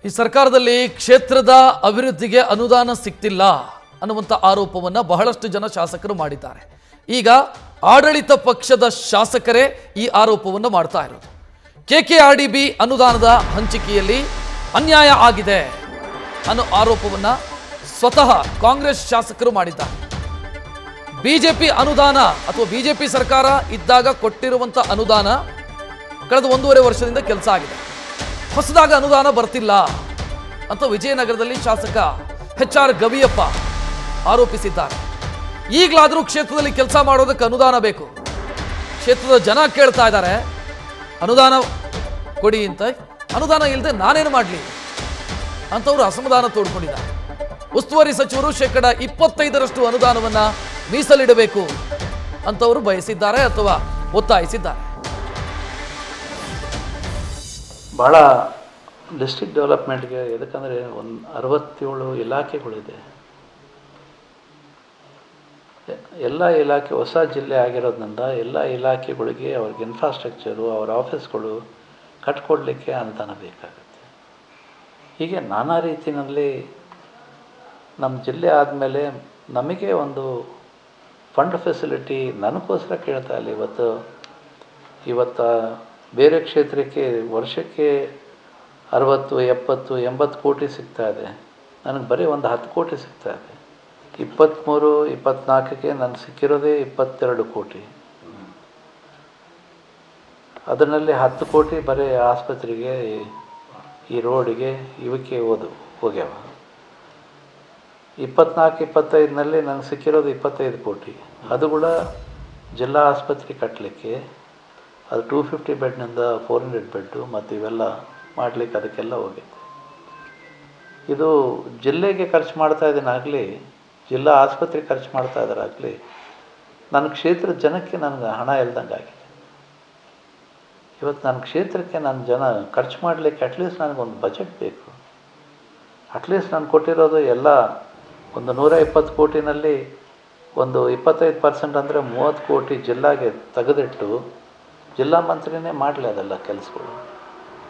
ಈ ಸರ್ಕಾರದಲ್ಲಿ ಕ್ಷೇತ್ರದ ಅಭಿವೃದ್ಧಿಗೆ ಅನುದಾನ ಸಿಗ್ತಿಲ್ಲ ಅನ್ನುವಂತ ಆರೋಪವನ್ನ ಬಹಳಷ್ಟು ಜನ ಶಾಸಕರು ಮಾಡಿದ್ದಾರೆ. ಈಗ ಆಡಳಿತ ಪಕ್ಷದ ಶಾಸಕರೇ ಈ ಆರೋಪವನ್ನು ಮಾಡ್ತಾ ಇರೋದು. KKRDB ಅನುದಾನದ ಹಂಚಿಕೆಯಲ್ಲಿ ಅನ್ಯಾಯ ಆಗಿದೆ ಅನ್ನೋ ಆರೋಪವನ್ನ ಸ್ವತಃ ಕಾಂಗ್ರೆಸ್ ಶಾಸಕರು ಮಾಡಿದ್ದಾರೆ. ಬಿಜೆಪಿ ಅನುದಾನ ಅಥವಾ ಬಿಜೆಪಿ ಸರ್ಕಾರ ಇದ್ದಾಗ ಕೊಟ್ಟಿರುವಂತ ಅನುದಾನ ಕಳೆದ 1.5 ವರ್ಷದಿಂದ ಕೆಲಸ ಆಗಿದೆ. ಹೊಸದಾಗಿ ಅನುದಾನ ಬರ್ತಿಲ್ಲ ಅಂತ ವಿಜಯನಗರದಲ್ಲಿ ಶಾಸಕ HR ಗವಿಯಪ್ಪ ಆರೋಪಿಸಿದ್ದಾರೆ. ಈಗಲಾದರೂ ಕ್ಷೇತ್ರದಲ್ಲಿ ಕೆಲಸ ಮಾಡೋದಕ್ಕೆ ಅನುದಾನ ಬೇಕು. ಕ್ಷೇತ್ರದ ಜನ ಕೇಳ್ತಾ ಇದ್ದಾರೆ ಅನುದಾನ ಕೊಡಿ ಅಂತ. ಅನುದಾನ ಇಲ್ಲದೆ ನಾನೇನು ಮಾಡಲಿ ಅಂತವರು ಅಸಮಾಧಾನ ತೋಡ್ಕೊಂಡಿದ್ದಾರೆ. ಉಸ್ತುವಾರಿ ಸಚಿವರು 25% ಅನುದಾನವನ್ನ ಮೀಸಲಿಡಬೇಕು ಅಂತವರು ಬಯಸಿದ್ದಾರೆ ಅಥವಾ ಒತ್ತಾಯಿಸಿದ್ದಾರೆ. ಭಾಳ ಡಿಸ್ಟ್ರಿಕ್ಟ್ ಡೆವಲಪ್ಮೆಂಟ್ಗೆ ಎದಕ್ಕಂದರೆ ಒಂದು 67 ಇಲಾಖೆಗಳಿದೆ. ಎಲ್ಲ ಇಲಾಖೆ ಹೊಸ ಜಿಲ್ಲೆ ಆಗಿರೋದ್ರಿಂದ ಎಲ್ಲ ಇಲಾಖೆಗಳಿಗೆ ಅವ್ರಿಗೆ ಇನ್ಫ್ರಾಸ್ಟ್ರಕ್ಚರು ಅವ್ರ ಆಫೀಸ್ಗಳು ಕಟ್ಕೊಡ್ಲಿಕ್ಕೆ ಅನುದಾನ ಬೇಕಾಗುತ್ತೆ. ಹೀಗೆ ನಾನಾ ರೀತಿಯಲ್ಲಿ ನಮ್ಮ ಜಿಲ್ಲೆ ಆದಮೇಲೆ ನಮಗೆ ಒಂದು ಫಂಡ್ ಫೆಸಿಲಿಟಿ ನನಗೋಸ್ಕರ ಕೇಳ್ತಾ ಇಲ್ಲ. ಇವತ್ತು ಬೇರೆ ಕ್ಷೇತ್ರಕ್ಕೆ ವರ್ಷಕ್ಕೆ 60, 70, 80 ಕೋಟಿ ಸಿಗ್ತಾ ಇದೆ. ನನಗೆ ಬರೀ ಒಂದು 10 ಕೋಟಿ ಸಿಗ್ತಾ ಇದೆ. 23, 24ಕ್ಕೆ ನನಗೆ ಸಿಕ್ಕಿರೋದೇ 22 ಕೋಟಿ. ಅದರಲ್ಲಿ 10 ಕೋಟಿ ಬರೀ ಆಸ್ಪತ್ರೆಗೆ, ಈ ರೋಡಿಗೆ, ಇವಕ್ಕೆ ಹೋಗ್ಯಾವ. 24, 25ನಲ್ಲಿ ನನಗೆ ಸಿಕ್ಕಿರೋದು 25 ಕೋಟಿ. ಅದು ಕೂಡ ಜಿಲ್ಲಾ ಆಸ್ಪತ್ರೆ ಕಟ್ಟಲಿಕ್ಕೆ, ಅದು 250 ಬೆಡ್ನಿಂದ 400 ಬೆಡ್ಡು ಮತ್ತು ಇವೆಲ್ಲ ಮಾಡಲಿಕ್ಕೆ ಅದಕ್ಕೆಲ್ಲ ಹೋಗೈತೆ. ಇದು ಜಿಲ್ಲೆಗೆ ಖರ್ಚು ಮಾಡ್ತಾ ಇದ್ದೀನಾಗಲಿ, ಜಿಲ್ಲಾ ಆಸ್ಪತ್ರೆ ಖರ್ಚು ಮಾಡ್ತಾ ಇದ್ದಾರಾಗಲಿ, ನನ್ನ ಕ್ಷೇತ್ರದ ಜನಕ್ಕೆ ನನಗೆ ಹಣ ಇಲ್ದಂಗೆ ಆಗಿದೆ. ಇವತ್ತು ನನ್ನ ಕ್ಷೇತ್ರಕ್ಕೆ ನನ್ನ ಜನ ಖರ್ಚು ಮಾಡಲಿಕ್ಕೆ ಅಟ್ಲೀಸ್ಟ್ ನನಗೊಂದು ಬಜೆಟ್ ಬೇಕು. ಅಟ್ಲೀಸ್ಟ್ ನಾನು ಕೊಟ್ಟಿರೋದು ಎಲ್ಲ ಒಂದು 120 ಕೋಟಿನಲ್ಲಿ ಒಂದು 25% ಅಂದರೆ 30 ಕೋಟಿ ಜಿಲ್ಲಾಗೆ ತೆಗೆದಿಟ್ಟು ಜಿಲ್ಲಾ ಮಂತ್ರಿನೇ ಮಾಡಲಿ ಅದೆಲ್ಲ ಕೆಲಸಗಳು.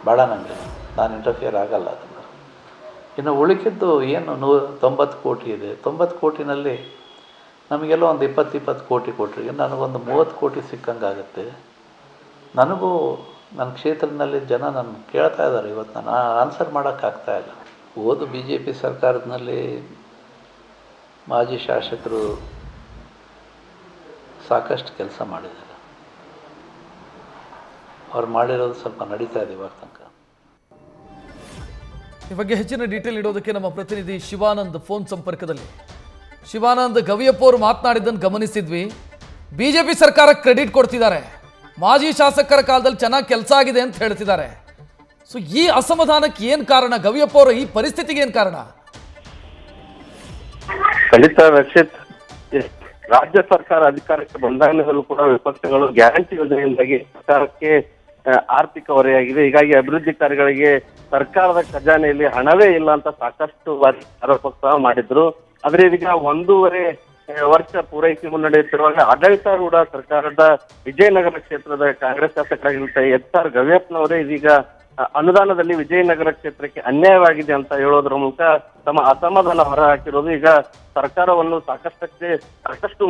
ಭಾಳ ನನಗೆ ನಾನು ಇಂಟರ್ಫಿಯರ್ ಆಗಲ್ಲ ಅದನ್ನು. ಇನ್ನು ಉಳಿಕಿದ್ದು ಏನು 90 ಕೋಟಿ ಇದೆ. 90 ಕೋಟಿನಲ್ಲಿ ನಮಗೆಲ್ಲ ಒಂದು 20 ಕೋಟಿ ಕೊಟ್ಟರೆ ನನಗೊಂದು 30 ಕೋಟಿ ಸಿಕ್ಕಂಗಾಗುತ್ತೆ. ನನಗೂ ನನ್ನ ಕ್ಷೇತ್ರದಲ್ಲಿ ಜನ ನನ್ನ ಕೇಳ್ತಾ ಇದ್ದಾರೆ. ಇವತ್ತು ನಾನು ಆನ್ಸರ್ ಮಾಡೋಕ್ಕಾಗ್ತಾಯಿಲ್ಲ. BJP ಸರ್ಕಾರದಲ್ಲಿ ಮಾಜಿ ಶಾಸಕರು ಸಾಕಷ್ಟು ಕೆಲಸ ಮಾಡಿದ್ದಾರೆ. ಅವ್ರು ಮಾಡಿರೋದು ಸ್ವಲ್ಪ ನಡೀತಾ ಇದೆ ಇವಾಗ ತನಕ. ಈ ಬಗ್ಗೆ ಹೆಚ್ಚಿನ ಡೀಟೇಲ್ ಇಡೋದಕ್ಕೆ ನಮ್ಮ ಪ್ರತಿನಿಧಿ ಶಿವಾನಂದ್ ಫೋನ್ ಸಂಪರ್ಕದಲ್ಲಿ. ಶಿವಾನಂದ್, ಗವಿಯಪ್ಪ ಅವರು ಮಾತನಾಡಿದ್ದನ್ನು ಗಮನಿಸಿದ್ವಿ. ಬಿಜೆಪಿ ಸರ್ಕಾರ ಕ್ರೆಡಿಟ್ ಕೊಡ್ತಿದ್ದಾರೆ, ಮಾಜಿ ಶಾಸಕರ ಕಾಲದಲ್ಲಿ ಚೆನ್ನಾಗಿ ಕೆಲಸ ಆಗಿದೆ ಅಂತ ಹೇಳ್ತಿದ್ದಾರೆ. ಸೊ ಈ ಅಸಮಾಧಾನಕ್ಕೆ ಏನು ಕಾರಣ? ಗವಿಯಪ್ಪ ಅವರ ಈ ಪರಿಸ್ಥಿತಿಗೆ ಏನು ಕಾರಣ? ಖಂಡಿತ ರಕ್ಷಿತ್, ರಾಜ್ಯ ಸರ್ಕಾರ ಅಧಿಕಾರಕ್ಕೆ ಬಂದಾಗಲೂ ಕೂಡ ವಿಪಕ್ಷಗಳು ಗ್ಯಾರಂಟಿ ಯೋಜನೆಯಿಂದಾಗಿ ಸರ್ಕಾರಕ್ಕೆ ಆರ್ಥಿಕ ಹೊರೆಯಾಗಿದೆ. ಹೀಗಾಗಿ ಅಭಿವೃದ್ಧಿ ಕಾರ್ಯಗಳಿಗೆ ಸರ್ಕಾರದ ಖಜಾನೆಯಲ್ಲಿ ಹಣವೇ ಇಲ್ಲ ಅಂತ ಸಾಕಷ್ಟು ಬಾರಿ ಆರೋಪ ಸಹ ಮಾಡಿದ್ರು. ಆದ್ರೆ ಇದೀಗ 1.5 ವರ್ಷ ಪೂರೈಸಿ ಮುನ್ನಡೆಯುತ್ತಿರುವಾಗ ಆಡಳಿತಾರೂಢ ಸರ್ಕಾರದ ವಿಜಯನಗರ ಕ್ಷೇತ್ರದ ಕಾಂಗ್ರೆಸ್ ಶಾಸಕರಾಗಿರುವಂತಹ HR ಗವಿಯಪ್ಪನವರೇ ಇದೀಗ ಅನುದಾನದಲ್ಲಿ ವಿಜಯನಗರ ಕ್ಷೇತ್ರಕ್ಕೆ ಅನ್ಯಾಯವಾಗಿದೆ ಅಂತ ಹೇಳೋದ್ರ ಮೂಲಕ ತಮ್ಮ ಅಸಮಾಧಾನ ಹೊರ ಹಾಕಿರೋದು. ಈಗ ಸರ್ಕಾರವನ್ನು ಸಾಕಷ್ಟು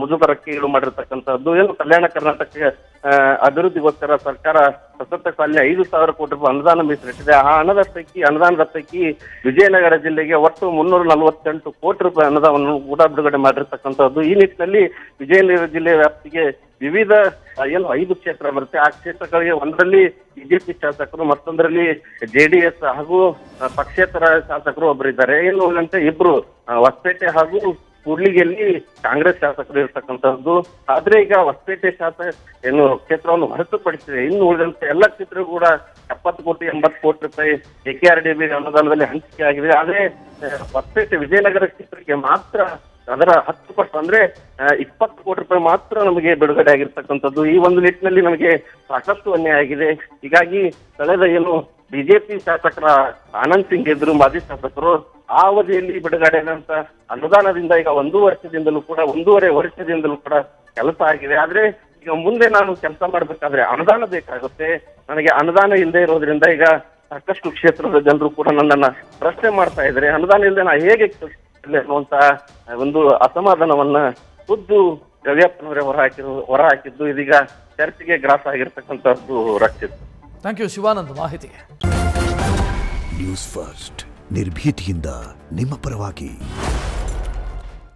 ಮುಜುಗರಕ್ಕೆ ಈಡು ಮಾಡಿರ್ತಕ್ಕಂಥದ್ದು. ಏನು ಕಲ್ಯಾಣ ಕರ್ನಾಟಕ ಅಭಿವೃದ್ಧಿಗೋಸ್ಕರ ಸರ್ಕಾರ ಸತತ ಸಾಲಿನ 5,000 ಕೋಟಿ ರೂಪಾಯಿ ಅನುದಾನ ಮೀಸಲಿಟ್ಟಿದೆ. ಆ ಅನುದಾನದ ಪೈಕಿ ವಿಜಯನಗರ ಜಿಲ್ಲೆಗೆ ಒಟ್ಟು 348 ಕೋಟಿ ರೂಪಾಯಿ ಅನುದಾನವನ್ನು ಕೂಡ ಬಿಡುಗಡೆ ಮಾಡಿರ್ತಕ್ಕಂಥದ್ದು. ಈ ನಿಟ್ಟಿನಲ್ಲಿ ವಿಜಯನಗರ ಜಿಲ್ಲೆ ವ್ಯಾಪ್ತಿಗೆ ವಿವಿಧ 5 ಕ್ಷೇತ್ರ ಬರುತ್ತೆ. ಆ ಕ್ಷೇತ್ರಗಳಿಗೆ ಒಂದರಲ್ಲಿ ಬಿಜೆಪಿ ಶಾಸಕರು, ಮತ್ತೊಂದರಲ್ಲಿ JDS ಹಾಗೂ ಪಕ್ಷೇತರ ಶಾಸಕರು ಒಬ್ಬರಿದ್ದಾರೆ. ಏನು ಅಂತ ಇಬ್ರು ಹೊಸಪೇಟೆ ಹಾಗೂ ಕೂಡ್ಲಿಗಿಯಲ್ಲಿ ಕಾಂಗ್ರೆಸ್ ಶಾಸಕರು ಇರ್ತಕ್ಕಂಥದ್ದು. ಆದ್ರೆ ಈಗ ಹೊಸಪೇಟೆ ಕ್ಷೇತ್ರವನ್ನು ಹೊರತುಪಡಿಸಿದೆ ಇನ್ನು ಉಳಿದಂತೆ ಎಲ್ಲ ಕ್ಷೇತ್ರಗಳು ಕೂಡ 70 ಕೋಟಿ 80 ಕೋಟಿ ರೂಪಾಯಿ KKRDB ಅನುದಾನದಲ್ಲಿ ಹಂಚಿಕೆ ಆಗಿದೆ. ಆದ್ರೆ ಹೊಸಪೇಟೆ ವಿಜಯನಗರ ಕ್ಷೇತ್ರಕ್ಕೆ ಮಾತ್ರ ಅದರ 10% ಅಂದ್ರೆ 20 ಕೋಟಿ ರೂಪಾಯಿ ಮಾತ್ರ ನಮಗೆ ಬಿಡುಗಡೆ ಆಗಿರ್ತಕ್ಕಂಥದ್ದು. ಈ ಒಂದು ನಿಟ್ಟಿನಲ್ಲಿ ನಮಗೆ ಸಾಕಷ್ಟು ಅನ್ಯಾಯ ಆಗಿದೆ. ಹೀಗಾಗಿ ಕಳೆದ ಬಿಜೆಪಿ ಶಾಸಕರ ಆನಂದ್ ಸಿಂಗ್ ಇದ್ರು ಮಾಜಿ ಶಾಸಕರು, ಆ ಅವಧಿಯಲ್ಲಿ ಬಿಡುಗಡೆಯಾದಂತ ಅನುದಾನದಿಂದ ಈಗ 1.5 ವರ್ಷದಿಂದಲೂ ಕೂಡ ಕೆಲಸ ಆಗಿದೆ. ಆದ್ರೆ ಈಗ ಮುಂದೆ ನಾನು ಕೆಲಸ ಮಾಡ್ಬೇಕಾದ್ರೆ ಅನುದಾನ ಬೇಕಾಗುತ್ತೆ. ನನಗೆ ಅನುದಾನ ಇಲ್ಲದೆ ಇರೋದ್ರಿಂದ ಈಗ ಸಾಕಷ್ಟು ಕ್ಷೇತ್ರದ ಜನರು ಕೂಡ ನನ್ನನ್ನ ಪ್ರಶ್ನೆ ಮಾಡ್ತಾ ಇದ್ದಾರೆ. ಅನುದಾನ ಇಲ್ಲದೆ ನಾ ಹೇಗೆ ಅನ್ನುವಂತ ಒಂದು ಅಸಮಾಧಾನವನ್ನ ಖುದ್ದು ಗವಿಯಪ್ಪನವರೇ ಹೊರ ಹಾಕಿದ್ದು ಇದೀಗ ಚರ್ಚೆಗೆ ಗ್ರಾಸ ಆಗಿರ್ತಕ್ಕಂಥದ್ದು ರಕ್ಷಿತ್. ಥ್ಯಾಂಕ್ ಯು ಶಿವಾನಂದ್ ಮಾಹಿತಿಗೆ. ನ್ಯೂಸ್ ಫಸ್ಟ್ ನಿರ್ಭೀತಿಯಿಂದ ನಿಮ್ಮ ಪರವಾಗಿ.